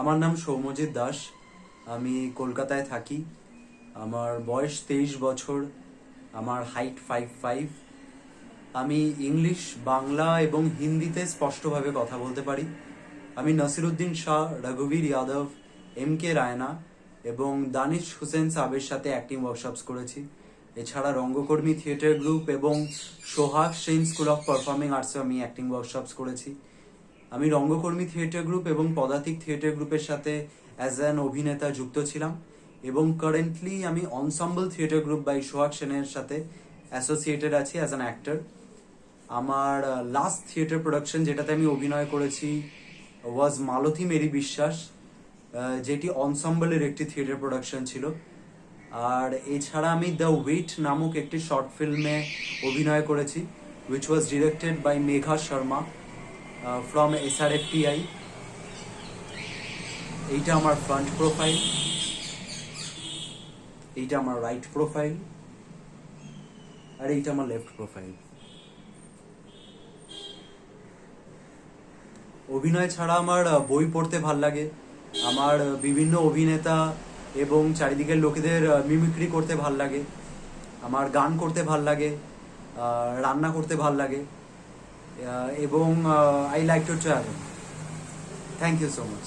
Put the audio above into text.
আমার নাম সৌম্যজিৎ দাস। আমি কলকাতায় থাকি। আমার বয়স 23 বছর। আমার হাইট 5'5". আমি ইংলিশ, বাংলা এবং হিন্দিতে স্পষ্টভাবে কথা বলতে পারি। আমি নাসিরুদ্দিন শাহ, রঘুবীর যাদব, M.K. রায়না এবং দানিশ হুসেন সাহেবের সাথে অ্যাক্টিং ওয়ার্কশপস করেছি। এছাড়া রঙ্গকর্মী থিয়েটার গ্রুপ এবং সোহাগ সেন স্কুল অফ পারফর্মিং আর্টসে আমি অ্যাক্টিং ওয়ার্কশপস করেছি। আমি রঙ্গকর্মী থিয়েটার গ্রুপ এবং পদাতিক থিয়েটার গ্রুপের সাথে অ্যাজ অ্যান অভিনেতা যুক্ত ছিলাম এবং কারেন্টলি আমি অনসাম্বল থিয়েটার গ্রুপ বাই সোহাগ সেনের সাথে অ্যাসোসিয়েটেড আছি অ্যাজ অ্যান অ্যাক্টর। আমার লাস্ট থিয়েটার প্রোডাকশন যেটাতে আমি অভিনয় করেছি ওয়াজ মালতী মেরি বিশ্বাস, যেটি অনসাম্বলের একটি থিয়েটার প্রোডাকশন ছিল। আর এছাড়া আমি দ্য ওয়েট নামক একটি শর্ট ফিল্মে অভিনয় করেছি, which was directed by Megha Sharma from SRFTI। এইটা আমার ফ্রন্ট প্রোফাইল, এইটা আমার রাইট প্রোফাইল, আর এইটা আমার লেফট প্রোফাইল। অভিনয় ছাড়া আমার বই পড়তে ভাল লাগে। আমার বিভিন্ন অভিনেতা এবং চারিদিকের লোকেদের মিমিক্রি করতে ভাল লাগে। আমার গান করতে ভাল লাগে, রান্না করতে ভাল লাগে, এবং I like to travel. Thank you so much.